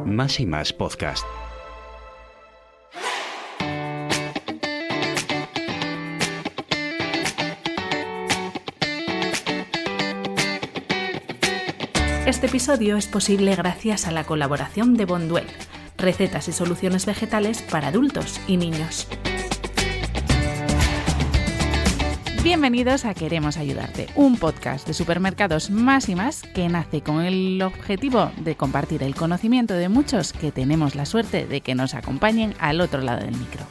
Más y Más Podcast. Este episodio es posible gracias a la colaboración de Bonduelle, recetas y soluciones vegetales para adultos y niños. Bienvenidos a Queremos Ayudarte, un podcast de supermercados Más y Más que nace con el objetivo de compartir el conocimiento de muchos que tenemos la suerte de que nos acompañen al otro lado del micro.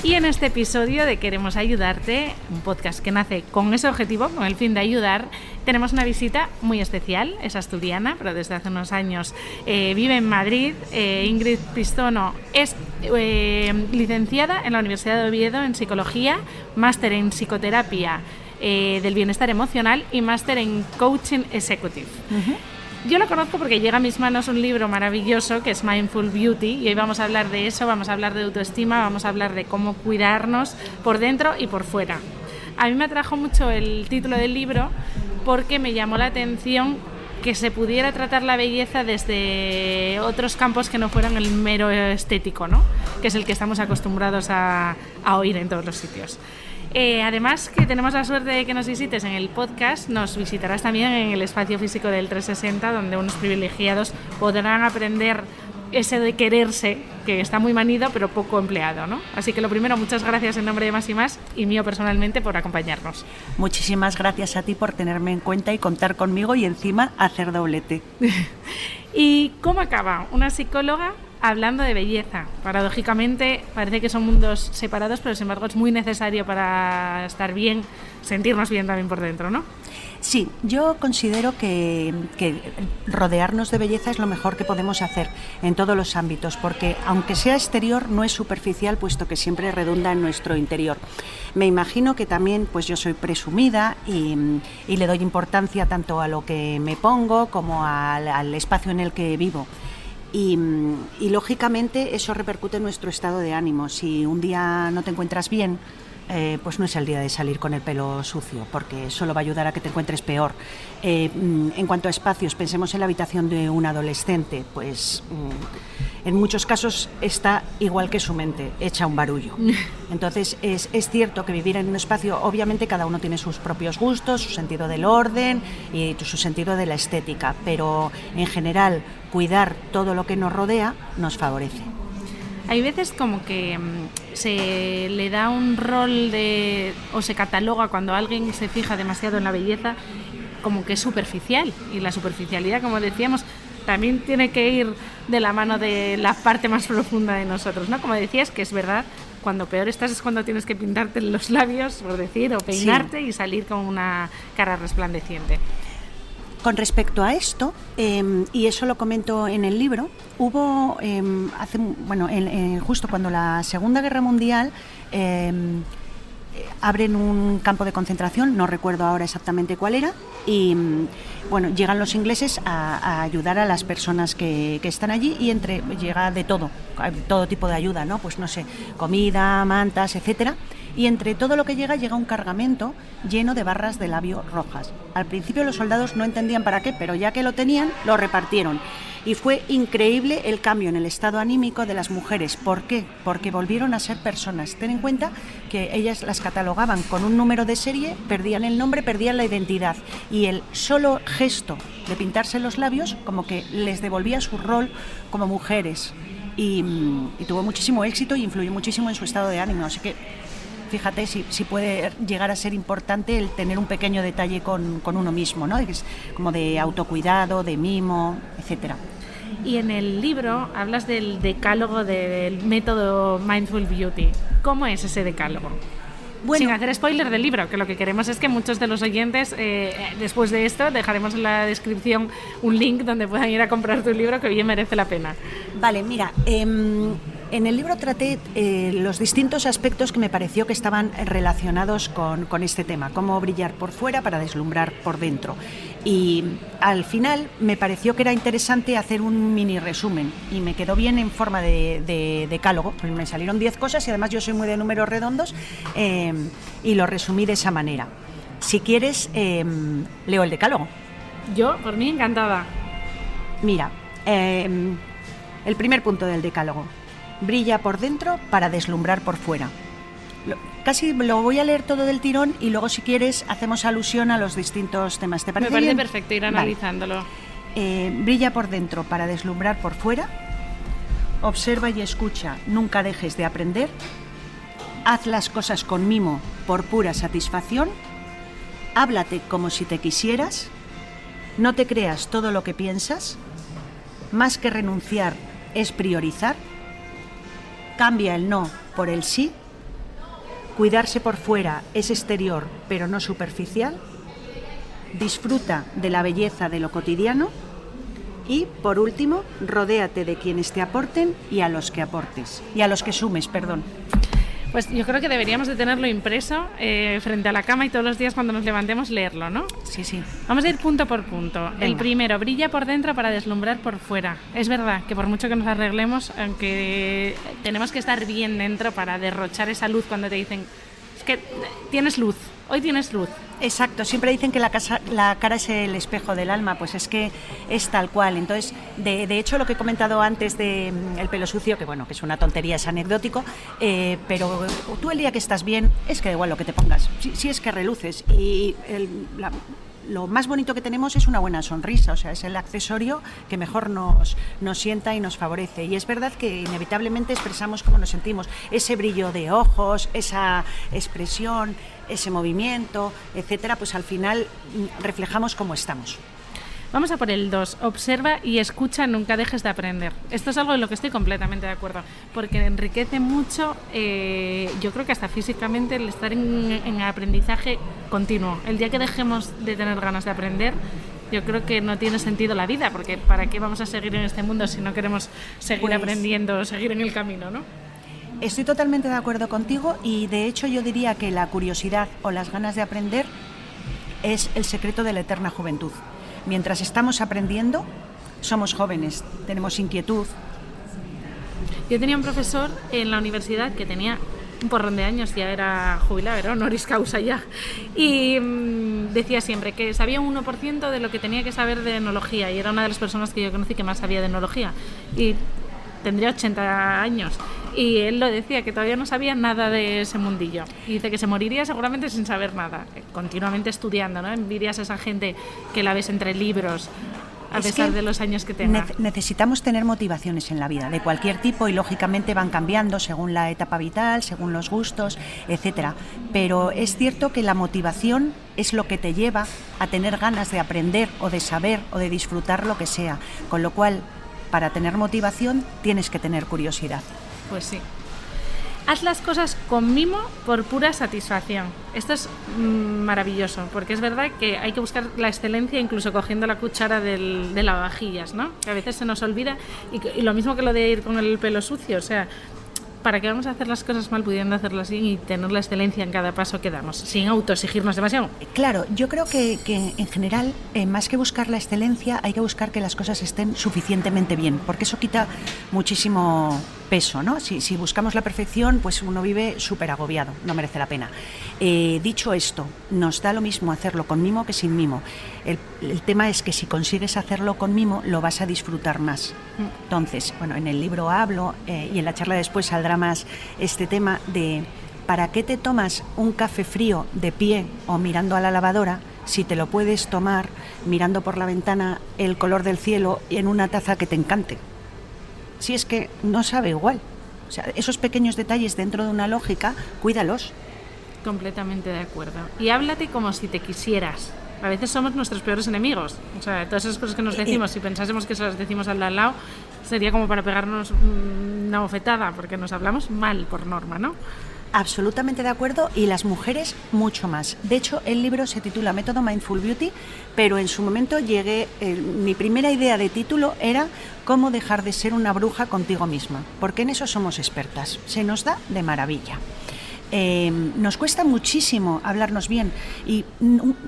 Y en este episodio de Queremos Ayudarte, un podcast que nace con ese objetivo, con el fin de ayudar, tenemos una visita muy especial. Es asturiana, pero desde hace unos años vive en Madrid. Ingrid Pistono es licenciada en la Universidad de Oviedo en Psicología, máster en Psicoterapia del Bienestar Emocional y máster en Coaching Executive. Uh-huh. Yo lo conozco porque llega a mis manos un libro maravilloso que es Mindful Beauty y hoy vamos a hablar de eso, vamos a hablar de autoestima, vamos a hablar de cómo cuidarnos por dentro y por fuera. A mí me atrajo mucho el título del libro porque me llamó la atención que se pudiera tratar la belleza desde otros campos que no fueran el mero estético, ¿no? Que es el que estamos acostumbrados a oír en todos los sitios. Además que tenemos la suerte de que nos visites en el podcast, nos visitarás también en el espacio físico del 360, donde unos privilegiados podrán aprender ese de quererse, que está muy manido pero poco empleado, ¿no? Así que lo primero, muchas gracias en nombre de Más y Más y mío personalmente por acompañarnos. Muchísimas gracias a ti por tenerme en cuenta y contar conmigo y encima hacer doblete. ¿Y cómo acaba una psicóloga hablando de belleza? Paradójicamente parece que son mundos separados, pero sin embargo es muy necesario para estar bien, sentirnos bien también por dentro, ¿no? Sí, yo considero que rodearnos de belleza es lo mejor que podemos hacer en todos los ámbitos, porque aunque sea exterior no es superficial, puesto que siempre redunda en nuestro interior. Me imagino que también pues yo soy presumida y le doy importancia tanto a lo que me pongo como al espacio en el que vivo. Y lógicamente eso repercute en nuestro estado de ánimo. Si un día no te encuentras bien, pues no es el día de salir con el pelo sucio, porque solo va a ayudar a que te encuentres peor. En cuanto a espacios, pensemos en la habitación de un adolescente, pues en muchos casos está igual que su mente, hecha un barullo. Entonces es cierto que vivir en un espacio, obviamente cada uno tiene sus propios gustos, su sentido del orden y su sentido de la estética, pero en general cuidar todo lo que nos rodea nos favorece. Hay veces como que se le da un rol o se cataloga cuando alguien se fija demasiado en la belleza como que es superficial, y la superficialidad, como decíamos, también tiene que ir de la mano de la parte más profunda de nosotros, ¿no? Como decías, que es verdad, cuando peor estás es cuando tienes que pintarte los labios, por decir, o peinarte, sí, y salir con una cara resplandeciente. Con respecto a esto, y eso lo comento en el libro, hubo justo cuando la Segunda Guerra Mundial abren un campo de concentración, no recuerdo ahora exactamente cuál era, y llegan los ingleses a ayudar a las personas que están allí, y llega de todo tipo de ayuda, ¿no? Pues no sé, comida, mantas, etcétera. Y entre todo lo que llega un cargamento lleno de barras de labio rojas. Al principio los soldados no entendían para qué, pero ya que lo tenían, lo repartieron. Y fue increíble el cambio en el estado anímico de las mujeres. ¿Por qué? Porque volvieron a ser personas. Ten en cuenta que ellas las catalogaban con un número de serie, perdían el nombre, perdían la identidad. Y el solo gesto de pintarse los labios como que les devolvía su rol como mujeres. Y tuvo muchísimo éxito y influyó muchísimo en su estado de ánimo. Así que fíjate si puede llegar a ser importante el tener un pequeño detalle con uno mismo, ¿no? Es como de autocuidado, de mimo, etcétera. Y en el libro hablas del decálogo del método Mindful Beauty. ¿Cómo es ese decálogo? Bueno, sin hacer spoiler del libro, que lo que queremos es que muchos de los oyentes, después de esto, dejaremos en la descripción un link donde puedan ir a comprar tu libro, que bien merece la pena. Vale, mira, en el libro traté los distintos aspectos que me pareció que estaban relacionados con este tema, cómo brillar por fuera para deslumbrar por dentro. Y al final me pareció que era interesante hacer un mini resumen y me quedó bien en forma de decálogo. Pues me salieron 10 cosas y además yo soy muy de números redondos y lo resumí de esa manera. Si quieres, leo el decálogo. Yo, por mí, encantada. Mira, el primer punto del decálogo. Brilla por dentro para deslumbrar por fuera. Casi lo voy a leer todo del tirón y luego, si quieres, hacemos alusión a los distintos temas. ¿Te parece Me parece bien? perfecto ir analizándolo. Brilla por dentro para deslumbrar por fuera. Observa y escucha, nunca dejes de aprender. Haz las cosas con mimo por pura satisfacción. Háblate como si te quisieras. No te creas todo lo que piensas. Más que renunciar es priorizar. Cambia el no por el sí. Cuidarse por fuera es exterior, pero no superficial. Disfruta de la belleza de lo cotidiano. Y, por último, rodéate de quienes te aporten y a los que aportes. Y a los que sumes, perdón. Pues yo creo que deberíamos de tenerlo impreso frente a la cama y todos los días cuando nos levantemos leerlo, ¿no? Sí. Vamos a ir punto por punto. Venga. El primero, brilla por dentro para deslumbrar por fuera. Es verdad que por mucho que nos arreglemos, aunque tenemos que estar bien dentro para derrochar esa luz cuando te dicen, es que tienes luz, hoy tienes luz. Exacto, siempre dicen que la cara es el espejo del alma, pues es que es tal cual. Entonces, de hecho, lo que he comentado antes de el pelo sucio, que bueno, que es una tontería, es anecdótico, pero tú el día que estás bien, es que da igual lo que te pongas, si es que reluces. Y lo más bonito que tenemos es una buena sonrisa, o sea, es el accesorio que mejor nos sienta y nos favorece. Y es verdad que inevitablemente expresamos cómo nos sentimos, ese brillo de ojos, esa expresión, ese movimiento, etcétera, pues al final reflejamos cómo estamos. Vamos a por el 2. Observa y escucha, nunca dejes de aprender. Esto es algo en lo que estoy completamente de acuerdo, porque enriquece mucho, yo creo que hasta físicamente, el estar en aprendizaje continuo. El día que dejemos de tener ganas de aprender, yo creo que no tiene sentido la vida, porque ¿para qué vamos a seguir en este mundo si no queremos seguir aprendiendo, seguir en el camino, ¿no? Estoy totalmente de acuerdo contigo y, de hecho, yo diría que la curiosidad o las ganas de aprender es el secreto de la eterna juventud. Mientras estamos aprendiendo, somos jóvenes, tenemos inquietud. Yo tenía un profesor en la universidad que tenía un porrón de años, ya era jubilado, era honoris causa ya, y decía siempre que sabía un 1% de lo que tenía que saber de enología, y era una de las personas que yo conocí que más sabía de enología, y tendría 80 años. Y él lo decía, que todavía no sabía nada de ese mundillo. Y dice que se moriría seguramente sin saber nada, continuamente estudiando, ¿no? Envidias a esa gente que la ves entre libros, a pesar de los años que tenga. Necesitamos tener motivaciones en la vida, de cualquier tipo, y lógicamente van cambiando según la etapa vital, según los gustos, etcétera. Pero es cierto que la motivación es lo que te lleva a tener ganas de aprender o de saber o de disfrutar lo que sea. Con lo cual, para tener motivación tienes que tener curiosidad. Pues sí. Haz las cosas con mimo por pura satisfacción. Esto es maravilloso, porque es verdad que hay que buscar la excelencia incluso cogiendo la cuchara de lavavajillas, ¿no? Que a veces se nos olvida, y lo mismo que lo de ir con el pelo sucio, o sea, ¿para qué vamos a hacer las cosas mal pudiendo hacerlas bien y tener la excelencia en cada paso que damos, sin autoexigirnos demasiado? Claro, yo creo que en general, más que buscar la excelencia, hay que buscar que las cosas estén suficientemente bien, porque eso quita muchísimo peso, ¿no? Si buscamos la perfección, pues uno vive súper agobiado, no merece la pena. Dicho esto, nos da lo mismo hacerlo con mimo que sin mimo. El tema es que si consigues hacerlo con mimo, lo vas a disfrutar más. Entonces, bueno, en el libro hablo, y en la charla después saldrá más este tema de ¿para qué te tomas un café frío de pie o mirando a la lavadora si te lo puedes tomar mirando por la ventana el color del cielo y en una taza que te encante? Si es que no sabe igual. O sea, esos pequeños detalles dentro de una lógica, cuídalos. Completamente de acuerdo. Y háblate como si te quisieras. A veces somos nuestros peores enemigos. O sea, todas esas cosas que nos decimos, si pensásemos que se las decimos al de al lado, sería como para pegarnos una bofetada, porque nos hablamos mal por norma, ¿no? Absolutamente de acuerdo, y las mujeres mucho más. De hecho, el libro se titula Método Mindful Beauty, pero en su momento mi primera idea de título era cómo dejar de ser una bruja contigo misma, porque en eso somos expertas, se nos da de maravilla. nos cuesta muchísimo hablarnos bien y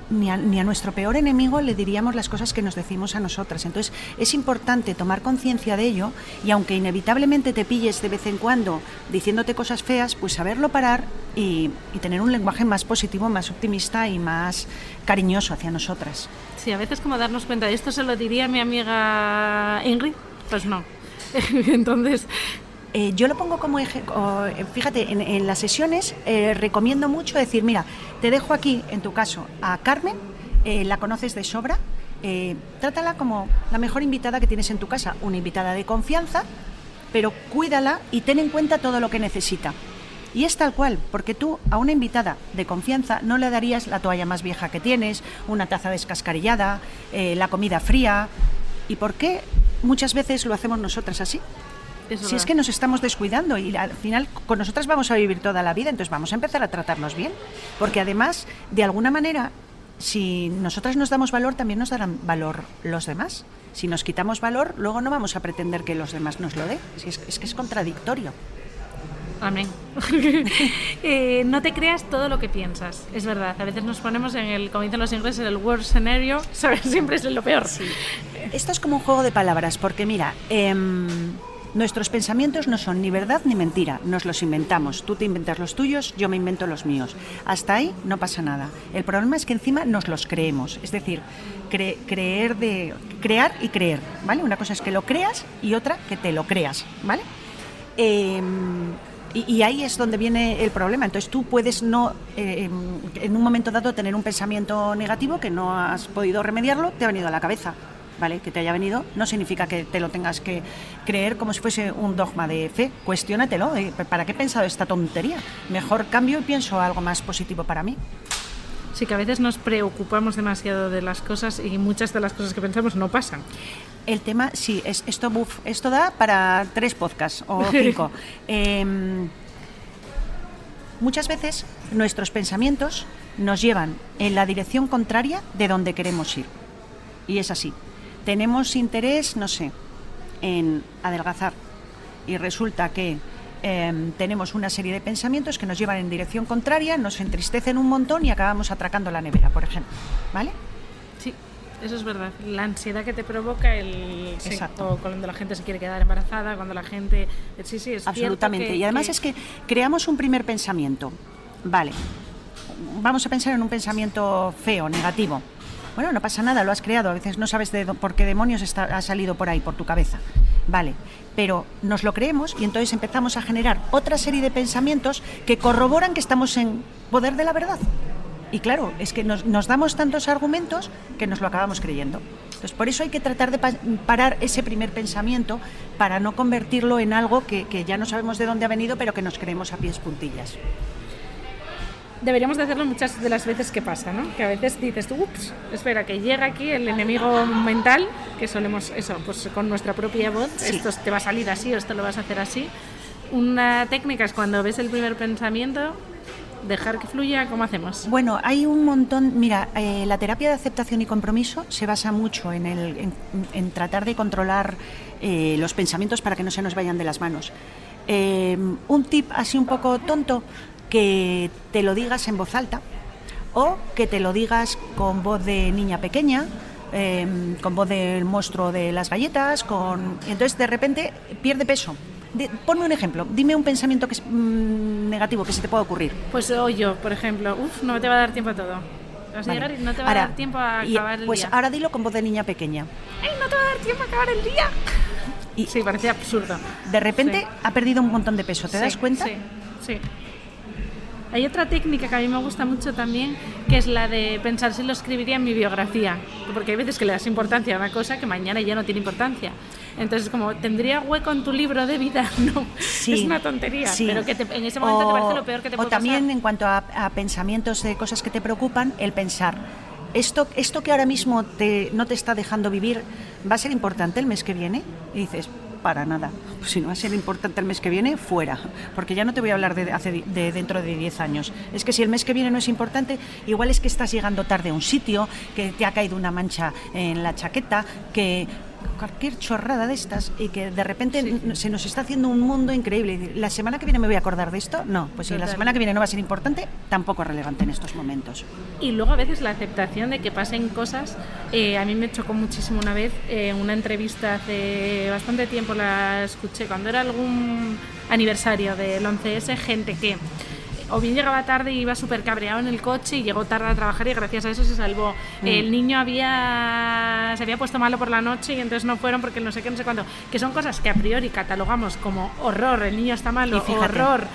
ni a nuestro peor enemigo le diríamos las cosas que nos decimos a nosotras. Entonces es importante tomar conciencia de ello y aunque inevitablemente te pilles de vez en cuando diciéndote cosas feas, pues saberlo parar y tener un lenguaje más positivo, más optimista y más cariñoso hacia nosotras. Sí, a veces como darnos cuenta de esto se lo diría a mi amiga Ingrid, pues no. Entonces... yo lo pongo como fíjate, en las sesiones recomiendo mucho decir, mira, te dejo aquí, en tu caso, a Carmen, la conoces de sobra, trátala como la mejor invitada que tienes en tu casa, una invitada de confianza, pero cuídala y ten en cuenta todo lo que necesita. Y es tal cual, porque tú a una invitada de confianza no le darías la toalla más vieja que tienes, una taza descascarillada, la comida fría. ¿Y por qué muchas veces lo hacemos nosotras así? Si es que nos estamos descuidando y al final con nosotras vamos a vivir toda la vida, entonces vamos a empezar a tratarnos bien, porque además, de alguna manera, si nosotras nos damos valor, también nos darán valor los demás. Si nos quitamos valor, luego no vamos a pretender que los demás nos lo den. Es que es contradictorio. Amén. No te creas todo lo que piensas, es verdad. A veces nos ponemos como dicen los ingleses, el worst scenario, ¿sabes? Siempre es lo peor. Sí. Esto es como un juego de palabras, porque mira... nuestros pensamientos no son ni verdad ni mentira, nos los inventamos. Tú te inventas los tuyos, yo me invento los míos. Hasta ahí no pasa nada. El problema es que encima nos los creemos. Es decir, crear y creer, ¿vale? Una cosa es que lo creas y otra que te lo creas, ¿vale? Y ahí es donde viene el problema. Entonces tú puedes no, en un momento dado, tener un pensamiento negativo que no has podido remediarlo, te ha venido a la cabeza. ¿Vale? Que te haya venido no significa que te lo tengas que creer como si fuese un dogma de fe. Cuestiónatelo. ¿Para qué he pensado esta tontería? Mejor cambio y pienso algo más positivo para mí. Sí, que a veces nos preocupamos demasiado de las cosas y muchas de las cosas que pensamos no pasan. El tema, sí, esto da para 3 podcasts o 5. Muchas veces nuestros pensamientos nos llevan en la dirección contraria de donde queremos ir. Y es así. Tenemos interés, no sé, en adelgazar y resulta que tenemos una serie de pensamientos que nos llevan en dirección contraria, nos entristecen un montón y acabamos atracando la nevera, por ejemplo, ¿vale? Sí, eso es verdad. La ansiedad que te provoca Exacto. O cuando la gente se quiere quedar embarazada, cuando la gente... Sí, es absolutamente. Y además es que creamos un primer pensamiento, vale, vamos a pensar en un pensamiento feo, negativo. Bueno, no pasa nada, lo has creado, a veces no sabes por qué demonios ha salido por ahí, por tu cabeza. Vale, pero nos lo creemos y entonces empezamos a generar otra serie de pensamientos que corroboran que estamos en poder de la verdad. Y claro, es que nos damos tantos argumentos que nos lo acabamos creyendo. Entonces, por eso hay que tratar de parar ese primer pensamiento para no convertirlo en algo que ya no sabemos de dónde ha venido, pero que nos creemos a pies juntillas. Deberíamos de hacerlo muchas de las veces que pasa, ¿no? Que a veces dices tú, ups, espera, que llega aquí el enemigo mental, que solemos, eso, pues con nuestra propia voz, sí. Esto te va a salir así o esto lo vas a hacer así. Una técnica es cuando ves el primer pensamiento, dejar que fluya. ¿Cómo hacemos? Bueno, hay un montón, mira, la terapia de aceptación y compromiso se basa mucho en tratar de controlar los pensamientos para que no se nos vayan de las manos. Un tip así un poco tonto, que te lo digas en voz alta o que te lo digas con voz de niña pequeña, con voz del monstruo de las galletas, entonces de repente pierde peso. Ponme un ejemplo, dime un pensamiento que es negativo que se te pueda ocurrir. Pues yo, por ejemplo, no te va a dar tiempo a todo. Vas a llegar y no te va a dar tiempo a acabar el día. Pues ahora dilo con voz de niña pequeña. ¡Ay, no te va a dar tiempo a acabar el día! Sí, parecía absurdo. De repente ha perdido un montón de peso, ¿te das cuenta? Sí. Hay otra técnica que a mí me gusta mucho también, que es la de pensar si lo escribiría en mi biografía, porque hay veces que le das importancia a una cosa que mañana ya no tiene importancia. Entonces, como, ¿tendría hueco en tu libro de vida? No, sí, es una tontería, sí. Pero que en ese momento te parece lo peor que te puede pasar. O también en cuanto a pensamientos de cosas que te preocupan, el pensar, esto que ahora mismo no te está dejando vivir, ¿va a ser importante el mes que viene? Y dices, para nada. Pues si no va a ser importante el mes que viene, fuera. Porque ya no te voy a hablar de dentro de 10 años. Es que si el mes que viene no es importante, igual es que estás llegando tarde a un sitio, que te ha caído una mancha en la chaqueta, que cualquier chorrada de estas y que de repente se nos está haciendo un mundo increíble. ¿La semana que viene me voy a acordar de esto? No, pues si la semana que viene no va a ser importante, tampoco es relevante en estos momentos. Y luego a veces la aceptación de que pasen cosas. A mí me chocó muchísimo una vez, una entrevista hace bastante tiempo la escuché, cuando era algún aniversario del 11S, gente que o bien llegaba tarde y iba súper cabreado en el coche y llegó tarde a trabajar y gracias a eso se salvó. El niño se había puesto malo por la noche y entonces no fueron porque no sé qué, no sé cuándo. Que son cosas que a priori catalogamos como horror, el niño está malo, horror,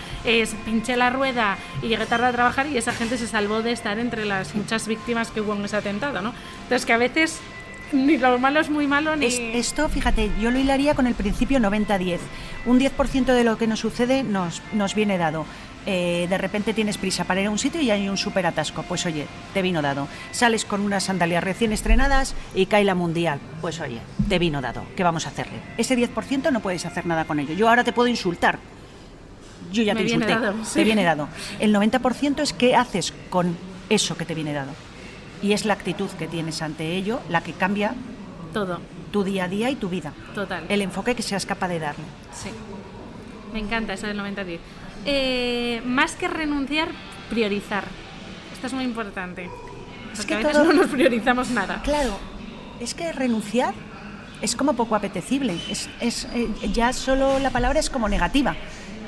pinché la rueda y llegué tarde a trabajar, y esa gente se salvó de estar entre las muchas víctimas que hubo en ese atentado, ¿no? Entonces que a veces ni lo malo es muy malo ni... Esto, fíjate, yo lo hilaría con el principio 90-10. Un 10% de lo que nos sucede nos viene dado. De repente tienes prisa para ir a un sitio y hay un súper atasco, pues oye, te vino dado. Sales con unas sandalias recién estrenadas y cae la mundial, pues oye, te vino dado, ¿qué vamos a hacerle? Ese 10% no puedes hacer nada con ello. Yo ahora te puedo insultar, yo ya te insulté, te viene dado. El 90% es qué haces con eso que te viene dado, y es la actitud que tienes ante ello la que cambia todo, tu día a día y tu vida. Total. El enfoque que seas capaz de darle. Sí, me encanta eso del 90-10. Más que renunciar, priorizar. Esto es muy importante. Porque a veces no nos priorizamos nada. Claro, es que renunciar es como poco apetecible. Ya solo la palabra es como negativa.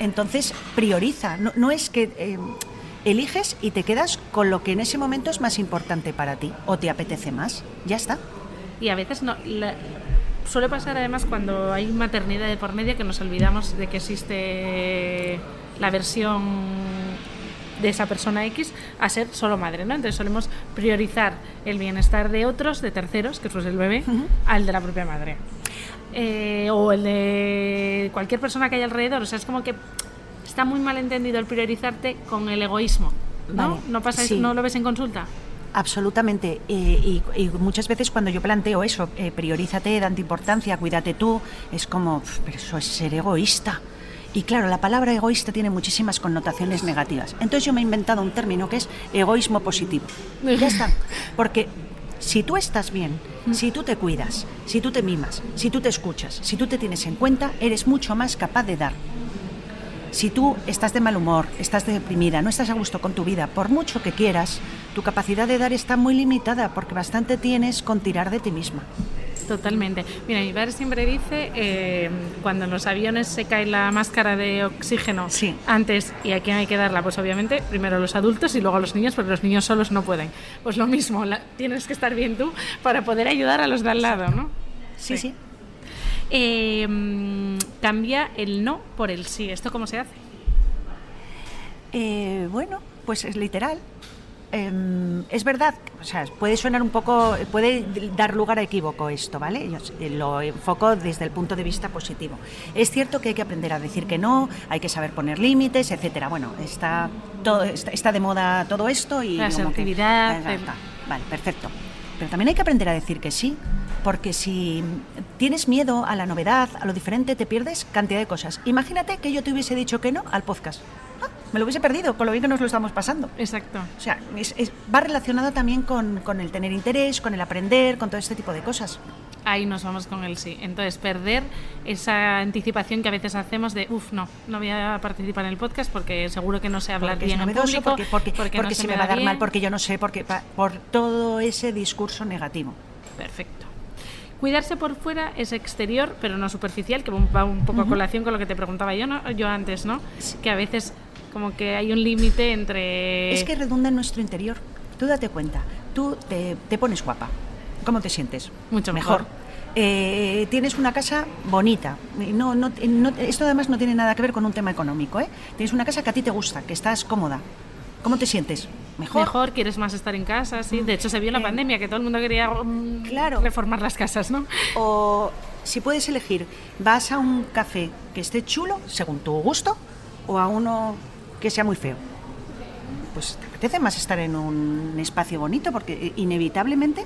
Entonces, prioriza. No es que eliges y te quedas con lo que en ese momento es más importante para ti o te apetece más. Ya está. Y a veces no... Suele pasar además cuando hay maternidad de por medio que nos olvidamos de que existe la versión de esa persona X a ser solo madre, ¿no? Entonces solemos priorizar el bienestar de otros, de terceros, que eso es el bebé, al de la propia madre. O el de cualquier persona que haya alrededor. O sea, es como que está muy mal entendido el priorizarte con el egoísmo, ¿no? Vale, ¿No pasa eso? ¿No lo ves en consulta? Absolutamente, y muchas veces cuando yo planteo eso, priorízate, date importancia, cuídate tú, es como, pero eso es ser egoísta. Y claro, la palabra egoísta tiene muchísimas connotaciones negativas. Entonces yo me he inventado un término que es egoísmo positivo. Ya está, porque si tú estás bien, si tú te cuidas, si tú te mimas, si tú te escuchas, si tú te tienes en cuenta, eres mucho más capaz de dar. Si tú estás de mal humor, estás deprimida, no estás a gusto con tu vida, por mucho que quieras, tu capacidad de dar está muy limitada porque bastante tienes con tirar de ti misma. Totalmente. Mira, mi padre siempre dice, cuando en los aviones se cae la máscara de oxígeno antes, ¿y a quién hay que darla? Pues obviamente primero a los adultos y luego a los niños, porque los niños solos no pueden. Pues lo mismo, tienes que estar bien tú para poder ayudar a los de al lado, ¿no? Sí. Cambia el no por el sí. ¿Esto cómo se hace? Bueno, pues es literal. Es verdad, o sea, puede sonar un poco, puede dar lugar a equívoco esto, ¿vale? Yo lo enfoco desde el punto de vista positivo. Es cierto que hay que aprender a decir que no, hay que saber poner límites, etcétera. Bueno, está de moda todo esto y la asertividad. Vale, perfecto. Pero también hay que aprender a decir que sí, porque si tienes miedo a la novedad, a lo diferente, te pierdes cantidad de cosas. Imagínate que yo te hubiese dicho que no al podcast. Me lo hubiese perdido, con lo bien que nos lo estamos pasando. Exacto. O sea, va relacionado también con el tener interés, con el aprender, con todo este tipo de cosas. Ahí nos vamos con el sí. Entonces, perder esa anticipación que a veces hacemos de, no voy a participar en el podcast porque seguro que no sé hablar bien en público, porque no se me va a dar mal, porque yo no sé, por todo ese discurso negativo. Perfecto. Cuidarse por fuera es exterior, pero no superficial, que va un poco a colación con lo que te preguntaba yo antes, ¿no? Sí. Que a veces como que hay un límite entre... Es que redunda en nuestro interior. Tú date cuenta, tú te pones guapa. ¿Cómo te sientes? Mucho mejor. Tienes una casa bonita. Esto además no tiene nada que ver con un tema económico, ¿eh? Tienes una casa que a ti te gusta, que estás cómoda. ¿Cómo te sientes? Mejor, quieres más estar en casa, sí. De hecho, se vio en la pandemia que todo el mundo quería reformar las casas, ¿no? O si puedes elegir, vas a un café que esté chulo, según tu gusto, o a uno que sea muy feo. Pues te apetece más estar en un espacio bonito porque inevitablemente,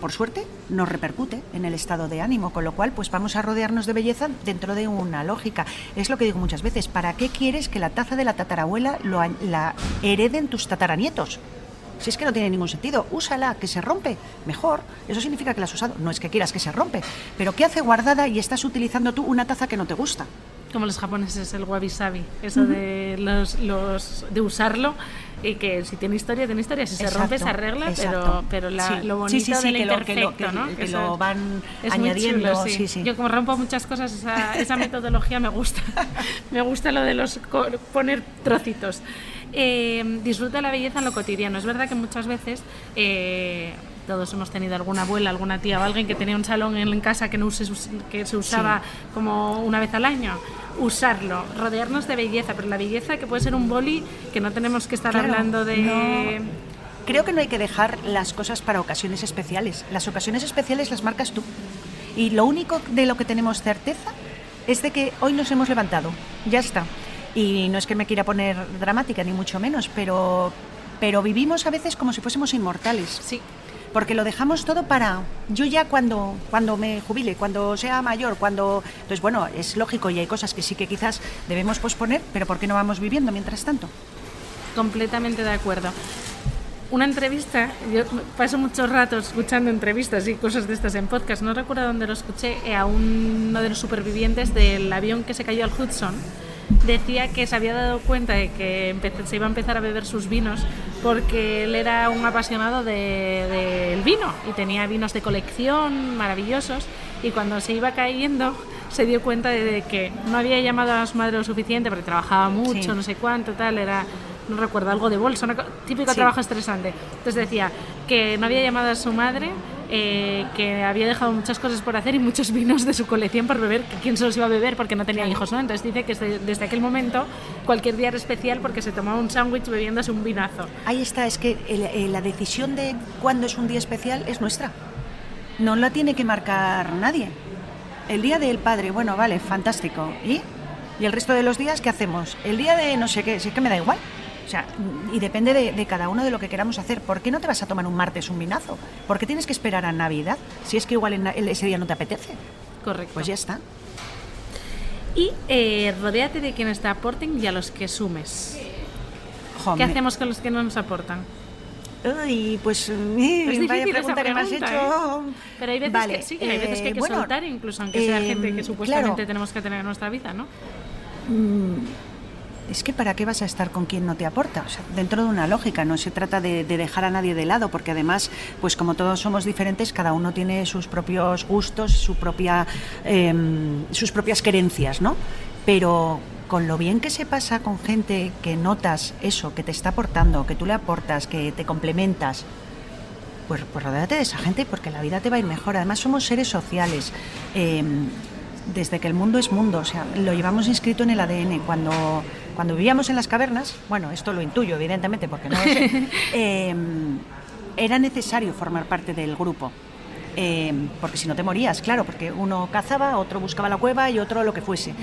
por suerte, nos repercute en el estado de ánimo, con lo cual pues vamos a rodearnos de belleza dentro de una lógica. Es lo que digo muchas veces, ¿para qué quieres que la taza de la tatarabuela la hereden tus tataranietos? Si es que no tiene ningún sentido, úsala, que se rompe, mejor. Eso significa que la has usado. No es que quieras que se rompe, pero ¿qué hace guardada y estás utilizando tú una taza que no te gusta? Como los japoneses, el wabi-sabi, eso de de usarlo y que si tiene historia, si se rompe, se arregla, pero lo bonito del imperfecto, ¿no? Que lo van es añadiendo. Muy chulo, sí. Yo como rompo muchas cosas, esa metodología me gusta. Me gusta lo de poner trocitos. Disfruta la belleza en lo cotidiano. Es verdad que muchas veces todos hemos tenido alguna abuela, alguna tía o alguien que tenía un salón en casa que se usaba como una vez al año. Usarlo, rodearnos de belleza, pero la belleza que puede ser un boli, que no tenemos que estar hablando de... No. Creo que no hay que dejar las cosas para ocasiones especiales. Las ocasiones especiales las marcas tú. Y lo único de lo que tenemos certeza es de que hoy nos hemos levantado. Ya está. Y no es que me quiera poner dramática, ni mucho menos, pero vivimos a veces como si fuésemos inmortales. Sí. Porque lo dejamos todo para yo ya cuando me jubile, cuando sea mayor, Entonces, bueno, es lógico y hay cosas que sí que quizás debemos posponer, pero ¿por qué no vamos viviendo mientras tanto? Completamente de acuerdo. Una entrevista, yo paso muchos ratos escuchando entrevistas y cosas de estas en podcast, no recuerdo dónde lo escuché, a uno de los supervivientes del avión que se cayó al Hudson. Decía que se había dado cuenta de que se iba a empezar a beber sus vinos porque él era un apasionado del vino y tenía vinos de colección maravillosos, y cuando se iba cayendo se dio cuenta de que no había llamado a su madre lo suficiente porque trabajaba mucho, no sé cuánto, tal, no recuerdo, algo de bolsa, típico trabajo estresante. Entonces decía que no había llamado a su madre, que había dejado muchas cosas por hacer y muchos vinos de su colección por beber, que quién se los iba a beber porque no tenía hijos, ¿no? Entonces dice que desde aquel momento cualquier día era especial porque se tomaba un sándwich bebiéndose un vinazo. Ahí está, es que la decisión de cuándo es un día especial es nuestra. No la tiene que marcar nadie. El día del padre, bueno, vale, fantástico. ¿Y el resto de los días qué hacemos? El día de no sé qué, si es que me da igual. O sea, y depende de cada uno de lo que queramos hacer. ¿Por qué no te vas a tomar un martes un vinazo? ¿Por qué tienes que esperar a Navidad? Si es que igual ese día no te apetece. Correcto. Pues ya está. Y rodéate de quienes te aporten y a los que sumes. ¿Qué hacemos con los que no nos aportan? Uy, pues vaya pregunta que me has hecho. Pero hay veces que sí, hay veces que hay que soltar, incluso aunque sea gente que supuestamente tenemos que tener en nuestra vida, ¿no? Es que ¿para qué vas a estar con quien no te aporta? O sea, dentro de una lógica, no se trata de dejar a nadie de lado, porque además, pues como todos somos diferentes, cada uno tiene sus propios gustos, sus propias creencias, ¿no? Pero con lo bien que se pasa con gente que notas eso, que te está aportando, que tú le aportas, que te complementas, pues rodéate de esa gente porque la vida te va a ir mejor. Además somos seres sociales. Desde que el mundo es mundo, o sea, lo llevamos inscrito en el ADN. Cuando vivíamos en las cavernas, bueno, esto lo intuyo evidentemente porque no lo sé, era necesario formar parte del grupo, porque si no te morías, claro, porque uno cazaba, otro buscaba la cueva y otro lo que fuese.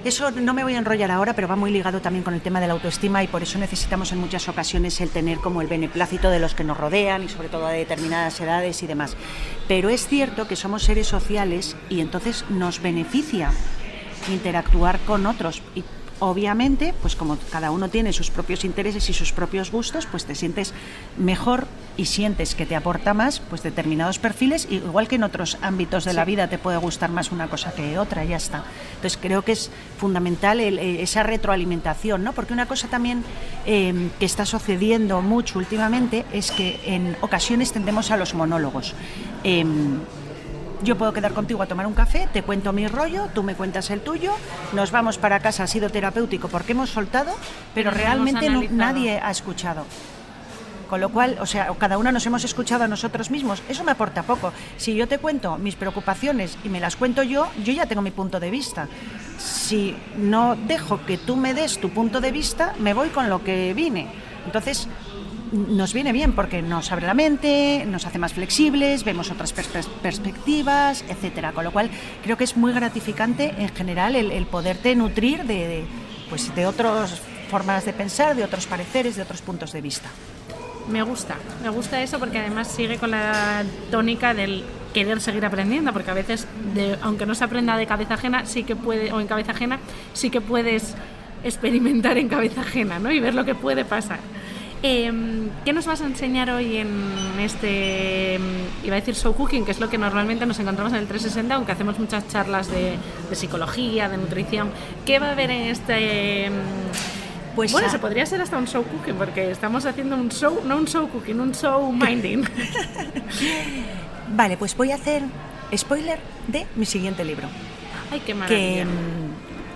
Eso no me voy a enrollar ahora, pero va muy ligado también con el tema de la autoestima, y por eso necesitamos en muchas ocasiones el tener como el beneplácito de los que nos rodean y sobre todo a determinadas edades y demás. Pero es cierto que somos seres sociales y entonces nos beneficia interactuar con otros, y obviamente, pues como cada uno tiene sus propios intereses y sus propios gustos, pues te sientes mejor y sientes que te aporta más pues determinados perfiles, igual que en otros ámbitos de la vida te puede gustar más una cosa que otra, ya está. Entonces creo que es fundamental esa retroalimentación, ¿no? Porque una cosa también que está sucediendo mucho últimamente es que en ocasiones tendemos a los monólogos. Yo puedo quedar contigo a tomar un café, te cuento mi rollo, tú me cuentas el tuyo, nos vamos para casa, ha sido terapéutico porque hemos soltado, pero realmente nadie ha escuchado. Con lo cual, o sea, cada uno nos hemos escuchado a nosotros mismos. Eso me aporta poco. Si yo te cuento mis preocupaciones y me las cuento yo ya tengo mi punto de vista. Si no dejo que tú me des tu punto de vista, me voy con lo que vine. Entonces, nos viene bien porque nos abre la mente, nos hace más flexibles, vemos otras perspectivas, etcétera. Con lo cual, creo que es muy gratificante en general el poderte nutrir de otras formas de pensar, de otros pareceres, de otros puntos de vista. Me gusta eso porque además sigue con la tónica del querer seguir aprendiendo, porque a veces, aunque no se aprenda de cabeza ajena, sí que puede, o en cabeza ajena, sí que puedes experimentar en cabeza ajena, ¿no? Y ver lo que puede pasar. ¿Qué nos vas a enseñar hoy en este, iba a decir show cooking, que es lo que normalmente nos encontramos en el 360, aunque hacemos muchas charlas de psicología, de nutrición? ¿Qué va a haber en este...? Pues bueno, se podría ser hasta un show cooking, porque estamos haciendo un show, no un show cooking, un show minding. Vale, pues voy a hacer spoiler de mi siguiente libro. ¡Ay, qué maravilla!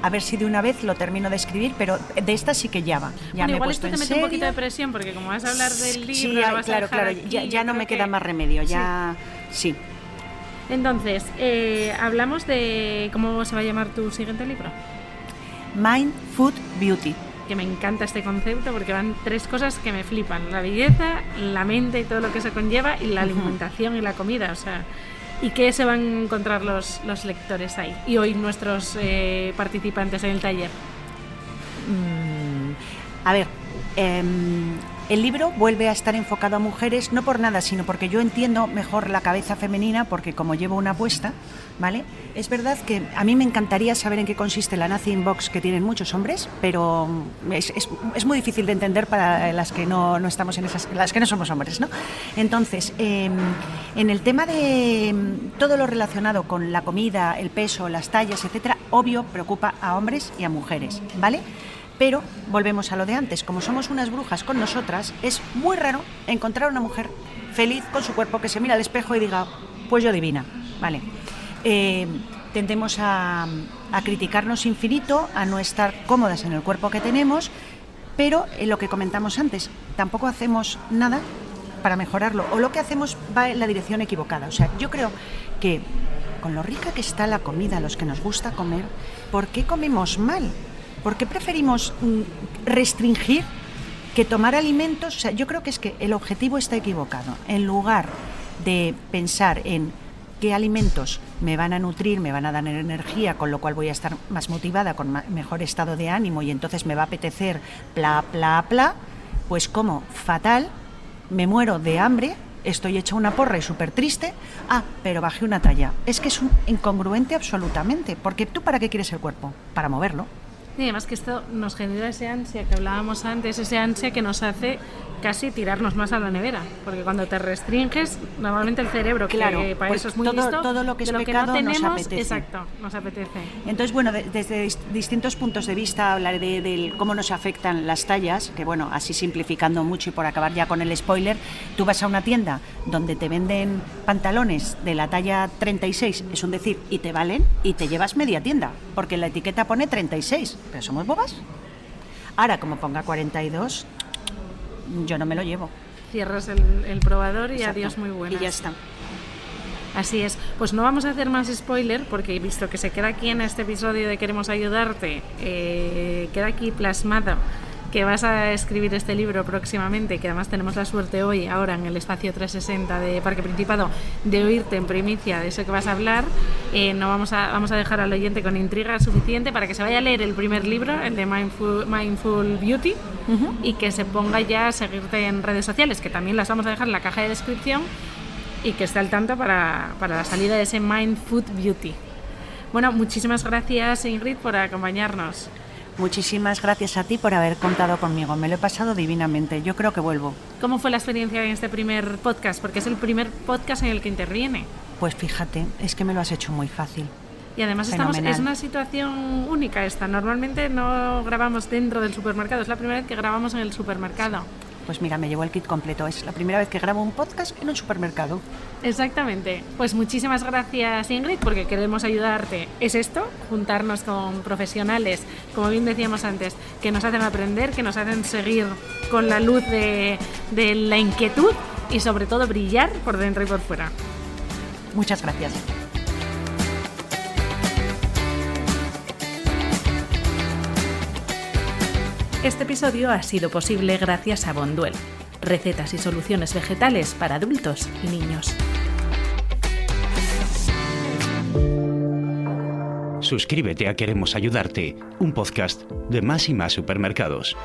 A ver si de una vez lo termino de escribir, pero de esta sí que ya va. Ya me he igual puesto esto te mete un poquito de presión, porque como vas a hablar del libro... Sí, lo vas claro, a dejar claro, aquí, ya no me queda más remedio, ya sí. Entonces, hablamos de cómo se va a llamar tu siguiente libro. Mind, Food, Beauty. Que me encanta este concepto porque van 3 cosas que me flipan: la belleza, la mente y todo lo que se conlleva, y la alimentación y la comida, o sea, y qué se van a encontrar los lectores ahí y hoy nuestros participantes en el taller. A ver, el libro vuelve a estar enfocado a mujeres, no por nada, sino porque yo entiendo mejor la cabeza femenina, porque como llevo una apuesta, ¿vale? Es verdad que a mí me encantaría saber en qué consiste la Nothing Box que tienen muchos hombres, pero es muy difícil de entender para las que no estamos en esas, las que no somos hombres, ¿no? Entonces, en el tema de todo lo relacionado con la comida, el peso, las tallas, etcétera, obvio preocupa a hombres y a mujeres, ¿vale? Pero volvemos a lo de antes, como somos unas brujas con nosotras, es muy raro encontrar una mujer feliz con su cuerpo, que se mira al espejo y diga, pues yo divina, ¿vale? Tendemos a criticarnos infinito, a no estar cómodas en el cuerpo que tenemos, pero lo que comentamos antes, tampoco hacemos nada para mejorarlo, o lo que hacemos va en la dirección equivocada. O sea, yo creo que con lo rica que está la comida, los que nos gusta comer, ¿por qué comemos mal? ¿Por qué preferimos restringir que tomar alimentos? O sea, yo creo que es que el objetivo está equivocado. En lugar de pensar en qué alimentos me van a nutrir, me van a dar energía, con lo cual voy a estar más motivada, con mejor estado de ánimo, y entonces me va a apetecer bla, bla, bla, pues como fatal, me muero de hambre, estoy hecha una porra y súper triste, pero bajé una talla. Es que es un incongruente absolutamente, porque ¿tú para qué quieres el cuerpo? Para moverlo. Y además que esto nos genera ese ansia que hablábamos antes, ese ansia que nos hace casi tirarnos más a la nevera, porque cuando te restringes, normalmente el cerebro, claro, que para pues eso es muy listo, todo lo que es de lo pecado, que no tenemos, nos apetece. Exacto, nos apetece. Entonces, bueno, desde distintos puntos de vista hablaré de cómo nos afectan las tallas, que bueno, así simplificando mucho y por acabar ya con el spoiler, tú vas a una tienda donde te venden pantalones de la talla 36, es un decir, y te valen, y te llevas media tienda, porque en la etiqueta pone 36, pero somos bobas. Ahora, como ponga 42, yo no me lo llevo. Cierras el probador y Exacto. Adiós, muy buenas. Y ya está. Así es. Pues no vamos a hacer más spoiler, porque he visto que se queda aquí en este episodio de Queremos Ayudarte, queda aquí plasmado que vas a escribir este libro próximamente, que además tenemos la suerte hoy, ahora en el espacio 360 de Parque Principado, de oírte en primicia de eso que vas a hablar. No vamos a dejar al oyente con intriga suficiente para que se vaya a leer el primer libro, el de Mindful Beauty, y que se ponga ya a seguirte en redes sociales, que también las vamos a dejar en la caja de descripción, y que esté al tanto para la salida de ese Mindful Beauty. Bueno, muchísimas gracias, Ingrid, por acompañarnos. Muchísimas gracias a ti por haber contado conmigo. Me lo he pasado divinamente. Yo creo que vuelvo. ¿Cómo fue la experiencia en este primer podcast? Porque es el primer podcast en el que interviene. Pues fíjate, es que me lo has hecho muy fácil. Y además es una situación única esta. Normalmente no grabamos dentro del supermercado. Es la primera vez que grabamos en el supermercado. Pues mira, me llevo el kit completo. Es la primera vez que grabo un podcast en un supermercado. Exactamente. Pues muchísimas gracias, Ingrid, porque queremos ayudarte. Es esto, juntarnos con profesionales, como bien decíamos antes, que nos hacen aprender, que nos hacen seguir con la luz de la inquietud y sobre todo brillar por dentro y por fuera. Muchas gracias. Este episodio ha sido posible gracias a Bonduel, recetas y soluciones vegetales para adultos y niños. Suscríbete a Queremos Ayudarte, un podcast de Más y Más Supermercados.